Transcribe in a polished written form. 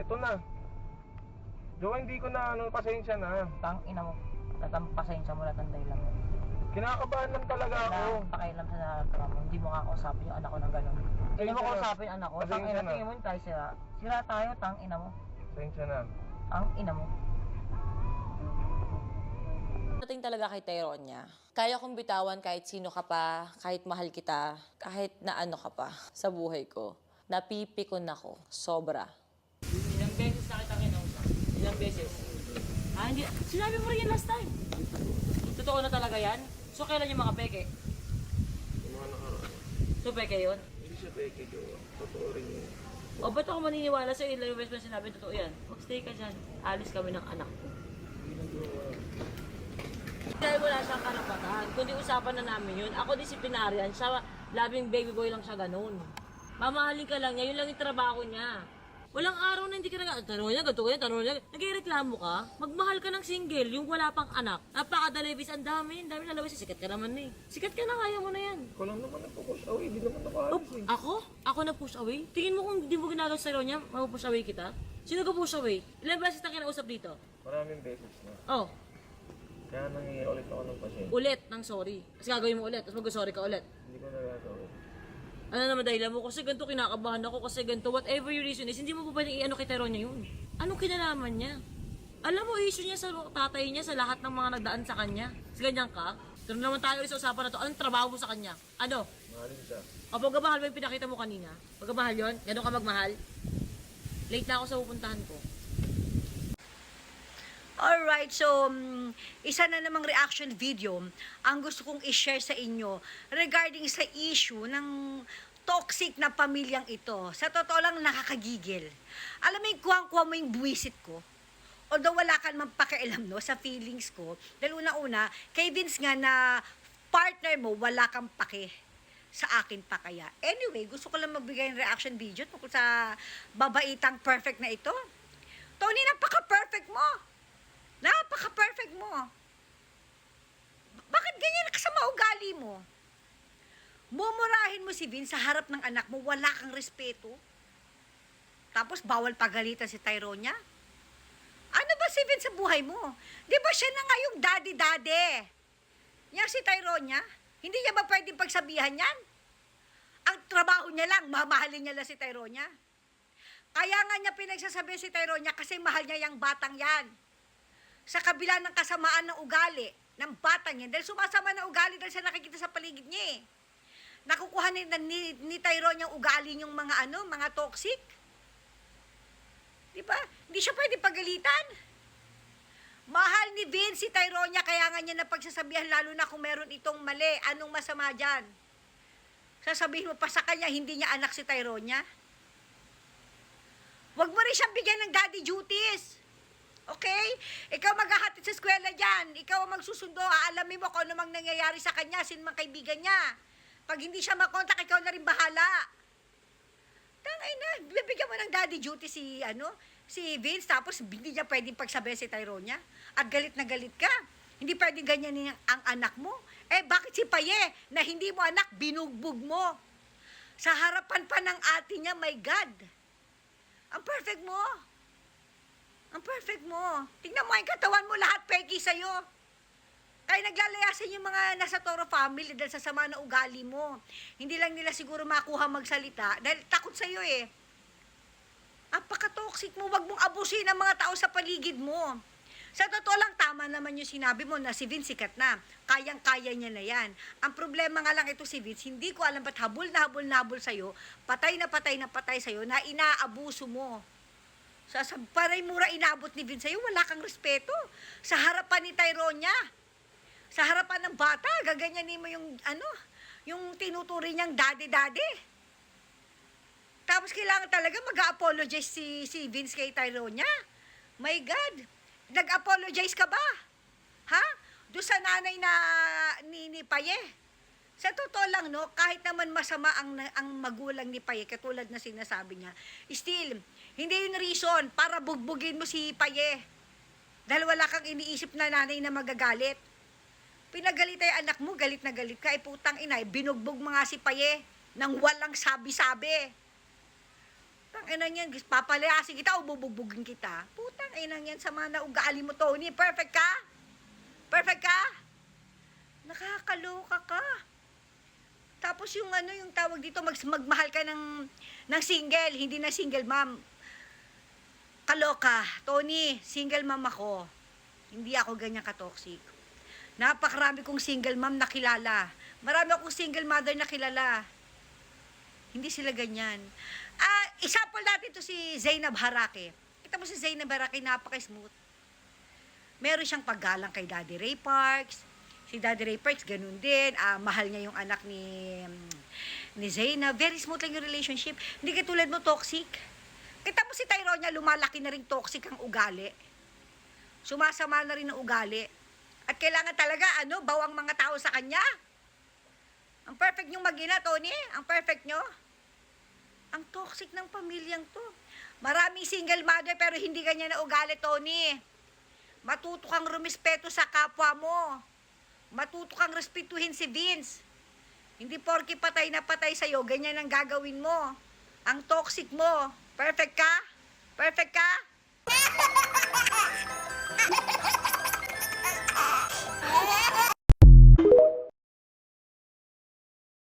Ito na. Jowa, hindi ko na pasensya na. Tang ina mo. Pasensya mo lahat ng dahilan mo. Kinakabahan lang talaga ako. Wala pakialam sa nararamdaman mo. Hindi mo kakausapin yung anak ko ng gano'n. Hindi mo kausapin yung anak ko. Tang ina, tingin mo yun tayo sira. Sira tayo, tang ina mo. Pasensya na. Tang ina mo. Dating talaga kay Tyronia. Kaya kong bitawan kahit sino ka pa, kahit mahal kita, kahit na ano ka pa sa buhay ko. Napipikon ako. Sobra. Ilang beses na kita kinausap? Ilang beses? Ah, hindi. Sinabi mo rin yan last time. Totoo na talaga yan? So, kailan yung mga peke? Yung mga nakaraan. So, peke yun? Hindi siya peke, Jowa. Totoo rin yun. O, ba't ako maniniwala sa'yo? Ilang beses na sinabi, totoo yan? Magstay ka dyan. Alis kami ng anak ko. Dahil wala siyang karapatan. Kundi usapan na namin yun. Ako disiplinaryan. Siya, labing baby boy lang siya ganun. Mamahalin ka lang niya. Yun lang yung trabaho niya. Walang araw na hindi ka tanong niya, ganito ganyan, tanong niya. Nagreklamo ka? Magmahal ka ng single, yung wala pang anak. Napakadalibis, ang dami na lawis. Sikat ka naman eh. Sikat ka na, kaya mo na yan. Ikaw lang naman nagpo-push away. Hindi naman nakaalis eh. Ako? Ako na push away? Tingin mo kung hindi mo ginagawa sa niya, mapupush away kita? Sino ka push away? Ilang beses na kinausap dito? Maraming beses na. Oh, Kaya nangyayari ulit ako ng pasensya. ulit ng sorry. Kasi gagawin mo ulit, tapos mag-sorry ka ulit. Hindi ko nagagawin. Ano naman dahilan mo? Kasi ganito kinakabahan ako, kasi ganito, whatever your reason is, hindi mo pa pwedeng i-ano kay Tyronia yun. Anong kinalaman niya? Alam mo, issue niya sa tatay niya, sa lahat ng mga nagdaan sa kanya. Kasi ganyan ka? Pero naman tayo sa usapan na to, anong trabaho mo sa kanya? Ano? Mahalin siya. O pagmamahal mo yung pinakita mo kanina? Pagmamahal yun? Ganun ka magmahal? Late na ako sa pupuntahan ko. Alright, so isa na namang reaction video ang gusto kong i-share sa inyo regarding sa issue ng toxic na pamilyang ito. Sa totoo lang nakakagigil. Alam mo yung kuwang-kuwa mo yung buwisit ko? Although wala ka naman pakialam no, sa feelings ko. Dahil una-una, kay Vince nga na partner mo, wala kang pake sa akin pa kaya. Anyway, gusto ko lang magbigay ng reaction video tungkol sa babaitang perfect na ito. Tony, napaka-perfect mo! Napaka-perfect mo. Bakit ganyan ka sa maugali mo? Mumurahin mo si Vince sa harap ng anak mo, wala kang respeto. Tapos bawal pagalitan si Tyronia? Ano ba si Vince sa buhay mo? Di ba siya na nga yung daddy-daddy? Yan si Tyronia? Hindi niya ba pwedeng pagsabihan yan? Ang trabaho niya lang, mamahalin niya lang si Tyronia. Kaya nga niya pinagsasabi si Tyronia kasi mahal niya yung batang yan. Sa kabila ng kasamaan ng ugali ng batang yan, dahil sumasama ng ugali dahil sa nakikita sa paligid niya eh. Nakukuha ni Tyronia yung ugali yung mga mga toxic. Di ba? Hindi siya pwede pagalitan. Mahal ni Vince si Tyronia, kaya nga niya napagsasabihan lalo na kung meron itong mali. Anong masama dyan? Sasabihin mo pa sa kanya, hindi niya anak si Tyronia? Huwag mo rin siyang bigyan ng daddy duties. Okay? Ikaw maghahatid sa eskwela dyan. Ikaw ang magsusundo. Aalamin mo kung ano mang nangyayari sa kanya, sino mang kaibigan niya. Pag hindi siya makontak, ikaw na rin bahala. Tangay na, bibigyan mo ng daddy duty si Vince, tapos hindi niya pwedeng pagsabihin si Tyronia. At galit na galit ka. Hindi pwedeng ganyan ang anak mo. Eh, bakit si Paye, na hindi mo anak, binugbog mo? Sa harapan pa ng ate niya, my God. Ang perfect mo. Ang perfect mo. Tingnan mo yung katawan mo, lahat peki sa'yo. Kaya naglalayasan yung mga nasa Toro family dahil sa sama na ugali mo. Hindi lang nila siguro makuha magsalita dahil takot sa'yo eh. Apaka-toxic mo, wag mong abusin ang mga tao sa paligid mo. Sa totoo lang, tama naman yung sinabi mo na si Vince sikat na. Kayang-kaya niya na yan. Ang problema nga lang ito si Vince, hindi ko alam ba't habol na habol sa'yo, patay na patay sa'yo, na inaabuso mo. Sa paray mura inabot ni Vince sa'yo, wala kang respeto. Sa harapan ni Tyronia, sa harapan ng bata, gaganyanin mo yung tinuturi niyang daddy-daddy. Tapos kailangan talaga mag-apologize si Vince kay Tyronia. My God, nag-apologize ka ba? Ha? Doon sa nanay ni Paye. Sa totoo lang, no, kahit naman masama ang magulang ni Paye, katulad na sinasabi niya, still, hindi yun reason para bugbugin mo si Paye. Dahil wala kang iniisip na nanay na magagalit. Pinagalit ay anak mo, galit na galit ka, ay putang ina, binugbog mo nga si Paye nang walang sabi-sabi. Putang ina niyan, papalayasin kita o bubugbugin kita. Putang ina niyan sa mga naugali mo, Tony. Perfect ka? Perfect ka? Nakakaloka ka. Tapos yung ano, yung tawag dito, magmahal ka ng single, hindi na single mom. Kaloka. Tony, single mom ako. Hindi ako ganyan ka-toxic. Napakarami kong single mom na kilala. Marami akong single mother na kilala. Hindi sila ganyan. Example natin to si Zainab Harake. Kita mo si Zainab Harake, napaka-smooth. Meron siyang paggalang kay Daddy Ray Parks. Si Daddy Ray Parks, ganun din. Mahal niya yung anak ni Zainab. Very smooth lang yung relationship. Hindi katulad mo, toxic. Kita mo si Tyrone niya, lumalaki na rin toxic ang ugali. Sumasama na rin ang ugali. At kailangan talaga, bawang mga tao sa kanya. Ang perfect niyong mag-ina, Tony. Ang perfect niyo. Ang toxic ng pamilyang to. Maraming single mother pero hindi ganyan na ugali, Tony. Matuto kang rumispeto sa kapwa mo. Matuto kang respetuhin si Vince. Hindi porky patay na patay sa'yo, ganyan ang gagawin mo. Ang toxic mo. Perfect ka? Perfect ka?